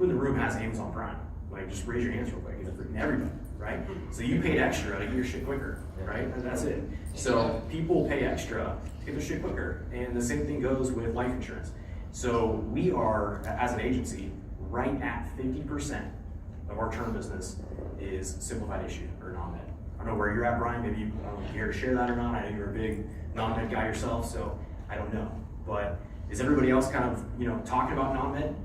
who in the room has Amazon Prime? Like, just raise your hands real quick. Everybody, right? So you paid extra to get your shit quicker, right? And that's it. So people pay extra to get their shit quicker. And the same thing goes with life insurance. So we are, as an agency, right at 50% of our term business is simplified issue or non-med. I don't know where you're at, Brian. Maybe you care to share that or not. I know you're a big non-med guy yourself, so I don't know. But is everybody else kind of, talking about non-med?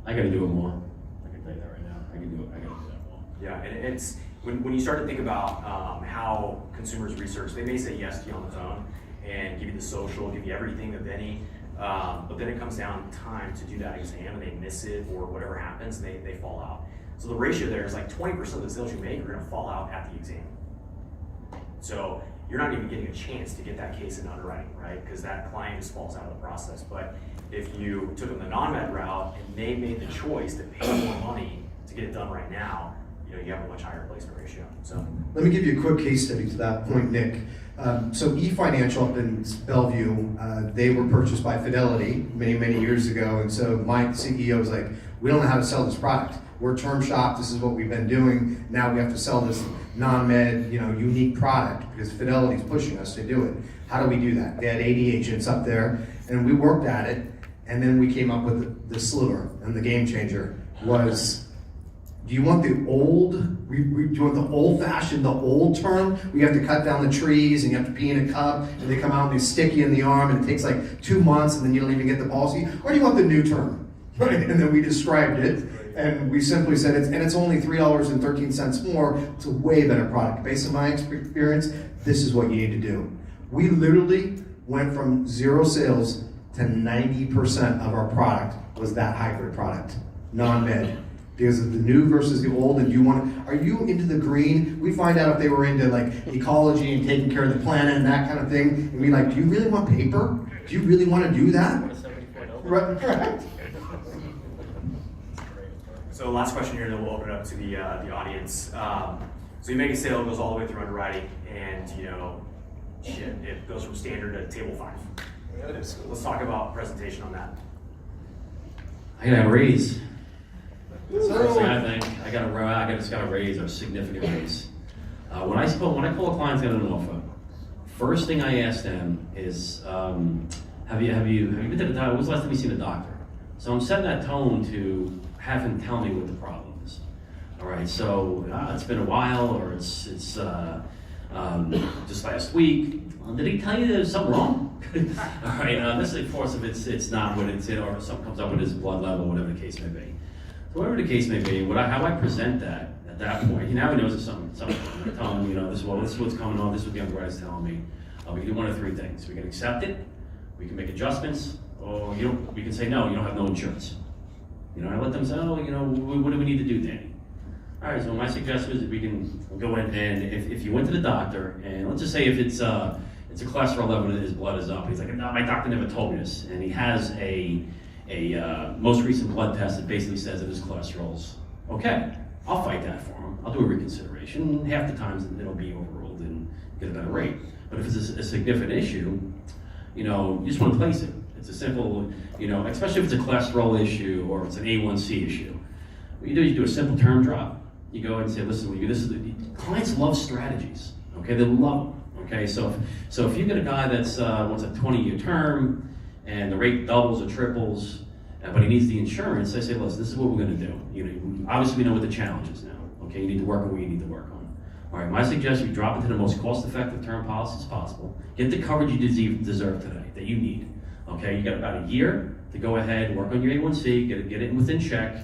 I gotta do it more. I can tell you that right now. I gotta do that more. Yeah, and it's, when you start to think about how consumers research, they may say yes to you on the phone and give you the social, give you everything that they need, but then it comes down to time to do that exam and they miss it or whatever happens, they fall out. So the ratio there is like 20% of the sales you make are gonna fall out at the exam. So you're not even getting a chance to get that case in underwriting, right? Because that client just falls out of the process. But if you took them the non-med route and they made the choice to pay more money to get it done right now, you have a much higher placement ratio. So let me give you a quick case study to that point, Nick. So eFinancial up in Bellevue, they were purchased by Fidelity many years ago, and so my CEO was like, we don't know how to sell this product. We're term shop, this is what we've been doing. Now we have to sell this non-med, unique product because Fidelity's pushing us to do it. How do we do that? They had 80 agents up there, and we worked at it, and then we came up with the sliver, and the game changer was, do you want the old, do you want the old-fashioned, the old term? We have to cut down the trees and you have to pee in a cup and they come out and they stick you in the arm and it takes like 2 months and then you don't even get the policy? Or do you want the new term? Right? And then we described it and we simply said, it's only $3.13 more. It's a way better product. Based on my experience, this is what you need to do. We literally went from 0 sales to 90% of our product was that hybrid product, non-med. Because of the new versus the old, and are you into the green? We find out if they were into like ecology and taking care of the planet and that kind of thing, and we like, do you really want paper? Do you really want to do that? Right. So last question here, then we'll open it up to the audience. So you make a sale, it goes all the way through underwriting, and it goes from standard to table 5. Let's talk about presentation on that. I gotta have a raise. That's the first thing I think. I just got to raise a significant raise. When I call a client to get an offer, first thing I ask them is, have you been to the doctor? When was the last time you seen a doctor? So I'm setting that tone to have him tell me what the problem is. All right, so it's been a while, or it's just last week. Did he tell you there's something wrong? All right, this is of course if it's not what it's in, or something comes up with his blood level, whatever the case may be. Whatever the case may be, how I present that at that point, now he knows it's something. I tell him, this is what's coming on, this is what the underwriter's telling me. We can do one of 3 things. We can accept it, we can make adjustments, or we can say no, you don't have no insurance. I let them say, what do we need to do, Danny? All right, so my suggestion is that we can go in and if you went to the doctor, and let's just say if it's a cholesterol level and his blood is up, he's like, no, my doctor never told me this, and he has a most recent blood test that basically says that his cholesterol's okay. I'll fight that for him. I'll do a reconsideration. Half the times it'll be overruled and get a better rate. But if it's a significant issue, you just want to place it. It's a simple, especially if it's a cholesterol issue or it's an A1C issue. What you do, you do a simple term drop. You go and say, listen, clients love strategies. Okay, they love them. Okay, so if you get a guy that's wants a 20-year term, and the rate doubles or triples, but he needs the insurance, I say, listen, this is what we're gonna do. Obviously we know what the challenge is now. Okay, you need to work on what you need to work on. All right, my suggestion, you drop it to the most cost-effective term policies possible. Get the coverage you deserve today, that you need. Okay, you got about a year to go ahead, work on your A1C, get it within check.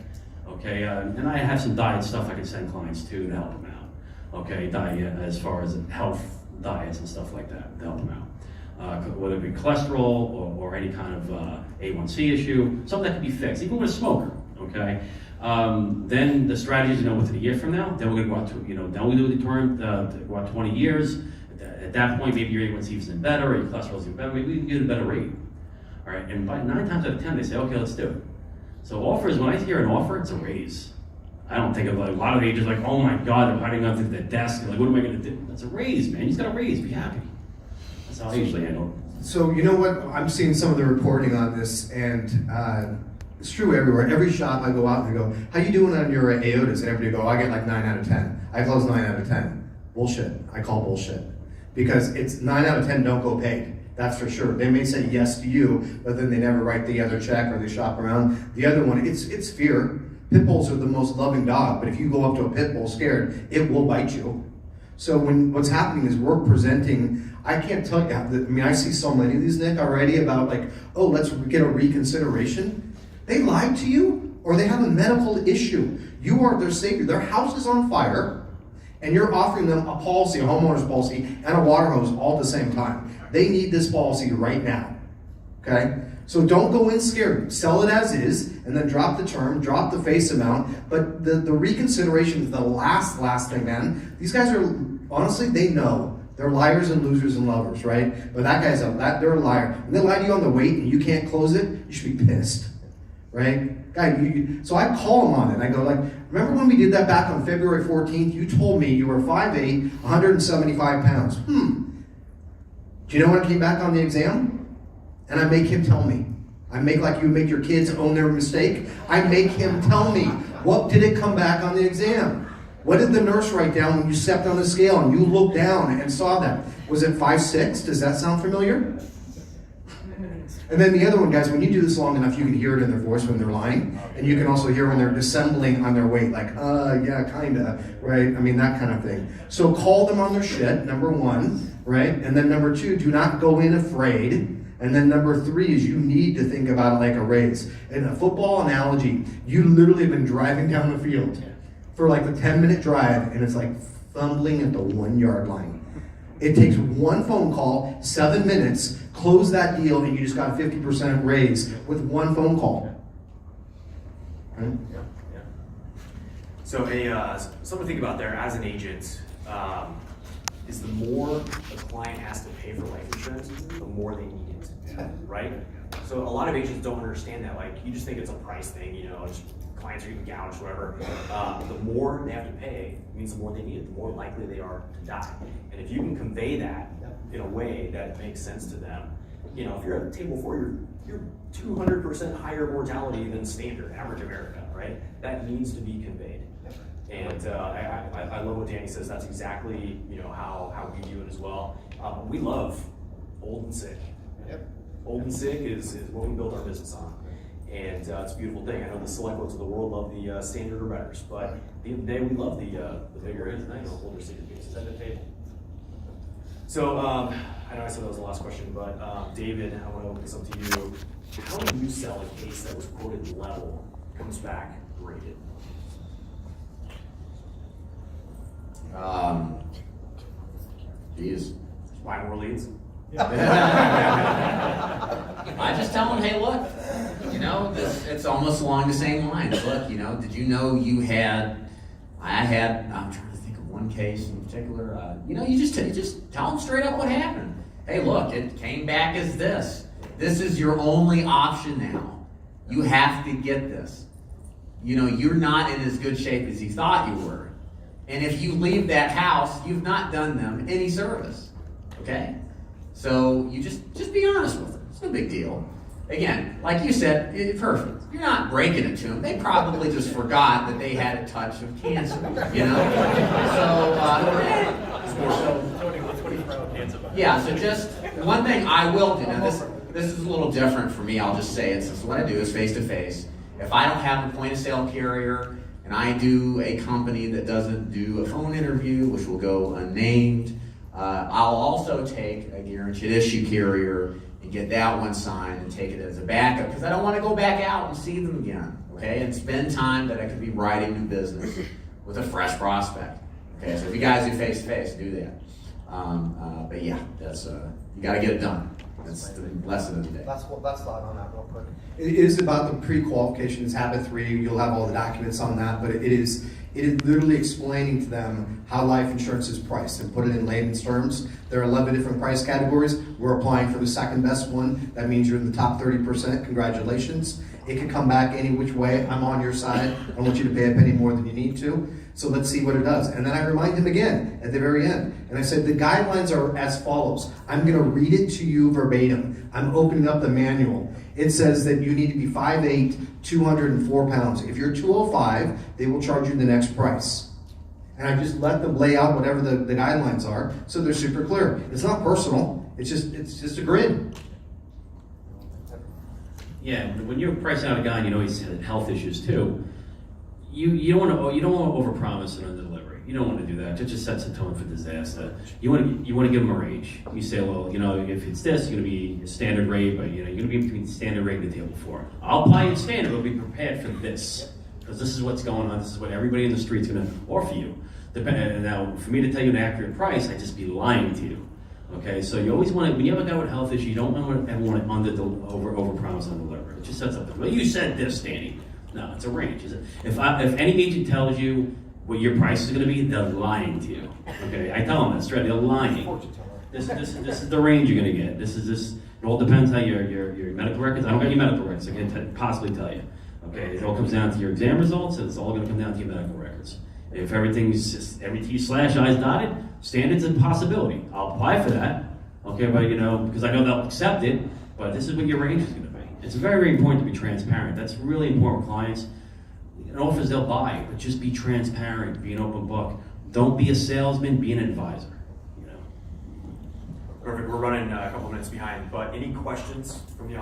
Okay, and I have some diet stuff I can send clients to help them out. Okay, diet as far as health diets and stuff like that to help them out. Whether it be cholesterol or any kind of A1C issue, something that can be fixed, even with a smoker, okay? Then the strategy is, within a year from now, then we're gonna go out to, then we do the term, to go out 20 years. At that point, maybe your A1C is even better, or your cholesterol is even better, maybe we can get a better rate. All right, and by 9 times out of 10, they say, okay, let's do it. So offers, when I hear an offer, it's a raise. I don't think of a lot of agents like, oh my God, they're hiding under the desk, like, what am I gonna do? That's a raise, man, you just got a raise, be happy. That's how I usually handle it. So you know what? I'm seeing some of the reporting on this, and It's true everywhere. Every shop I go out and I go, how you doing on your AOTAs? And everybody go, I get like 9 out of 10. I close 9 out of 10. Bullshit. I call bullshit. Because it's 9 out of 10 don't go paid. That's for sure. They may say yes to you, but then they never write the other check or they shop around. The other one, it's fear. Pit bulls are the most loving dog, but if you go up to a pit bull scared, it will bite you. So what's happening is we're presenting, I can't tell you, I see so many of these, Nick, already about like, oh, let's get a reconsideration. They lied to you, or they have a medical issue. You are their savior. Their house is on fire, and you're offering them a policy, a homeowner's policy, and a water hose all at the same time. They need this policy right now, okay? So don't go in scared. Sell it as is, and then drop the term, drop the face amount. But the reconsideration is the last thing, man. These guys are, honestly, they know. They're liars and losers and lovers, right? But that guy's they're a liar. And they lie to you on the weight and you can't close it, you should be pissed, right? Guy, so I call him on it. I go like, remember when we did that back on February 14th? You told me you were 5'8", 175 pounds. Do you know what came back on the exam? And I make him tell me. I make like you make your kids own their mistake. I make him tell me. What did it come back on the exam? What did the nurse write down when you stepped on the scale and you looked down and saw that? Was it 5'6"? Does that sound familiar? And then the other one, guys, when you do this long enough, you can hear it in their voice when they're lying. And you can also hear when they're dissembling on their weight, like, yeah, kinda, right? I mean, that kind of thing. So call them on their shit, number one, right? And then number two, do not go in afraid. And then number three is you need to think about it like a race. In a football analogy, you literally have been driving down the field for like the 10-minute drive, and it's like fumbling at the 1 yard line. It takes one phone call, 7 minutes, close that deal, and you just got a 50% raise with one phone call. Right? Yeah. So something to think about there as an agent is the more the client has to pay for life insurance, the more they need it, right? So a lot of agents don't understand that. Like, you just think it's a price thing, just clients are even gouged, whatever. The more they have to pay means the more they need it, the more likely they are to die. And if you can convey that in a way that makes sense to them, if you're at table 4, you're 200% higher mortality than standard, average America, right? That needs to be conveyed. And I love what Danny says. That's exactly how we do it as well. We love old and sick. Yep. Old and sick is what we built our business on. And it's a beautiful thing. I know the select ones of the world love the standard or betters, but at the end of the day, we love the bigger, older senior cases at the table. So I know I said that was the last question, but David, I want to open this up to you. How do you sell a case that was quoted level, comes back graded? Geez. Buy more leads? I just tell them, hey, look, it's almost along the same lines. Look, did you know I'm trying to think of one case in particular. You just tell them straight up what happened. Hey, look, it came back as this. This is your only option now. You have to get this. You're not in as good shape as you thought you were. And if you leave that house, you've not done them any service. Okay? So you just be honest with them. It's no big deal. Again, like you said, perfect. You're not breaking it to them. They probably just forgot that they had a touch of cancer. Yeah. So just one thing I will do. Now this is a little different for me. I'll just say it. Since what I do is face to face. If I don't have a point of sale carrier and I do a company that doesn't do a phone interview, which will go unnamed, I'll also take a guaranteed issue carrier and get that one signed and take it as a backup because I don't want to go back out and see them again, okay? And spend time that I could be writing new business with a fresh prospect. Okay, so if you guys do face-to-face, do that. But yeah, that's you got to get it done. That's the lesson of the day. That's thought on that real quick. It is about the pre-qualification. It's habit 3. You'll have all the documents on that, but it is literally explaining to them how life insurance is priced and put it in layman's terms. There are 11 different price categories. We're applying for the second best one. That means you're in the top 30%. Congratulations. It could come back any which way. I'm on your side. I don't want you to pay a penny more than you need to. So let's see what it does. And then I remind him again at the very end. And I said, the guidelines are as follows. I'm going to read it to you verbatim. I'm opening up the manual. It says that you need to be 5'8", 204 pounds. If you're 205, they will charge you the next price. And I just let them lay out whatever the guidelines are, so they're super clear. It's not personal. It's just a grid. Yeah, when you're pricing out a guy and you know he's had health issues too, you don't want to overpromise and underdeliver. You don't want to do that. That just sets the tone for disaster. You want to give them a range. You say, well, if it's this, you're going to be a standard rate, but you're going to be between standard rate and the table 4. I'll apply it standard. We'll be prepared for this because this is what's going on. This is what everybody in the street's going to offer you. Now, for me to tell you an accurate price, I'd just be lying to you. Okay, so you always want to, when you have a guy with a health issue, you don't ever want to over-promise and deliver. It just sets up the, well, you said this, Danny. No, it's a range. If any agent tells you what your price is going to be, they're lying to you. Okay, I tell them that straight. They're lying. This is the range you're going to get. It all depends on your medical records. I don't got your medical records. I can't possibly tell you. Okay, it all comes down to your exam results, and it's all going to come down to your medical records. If everything's just every T/I's dotted, standard's a possibility. I'll apply for that. Okay, but because I know they'll accept it. But this is what your range is going to be. It's very, very important to be transparent. That's really important with clients. And offers they'll buy, but just be transparent, be an open book. Don't be a salesman, be an advisor. Perfect. We're running a couple minutes behind, but any questions from the audience?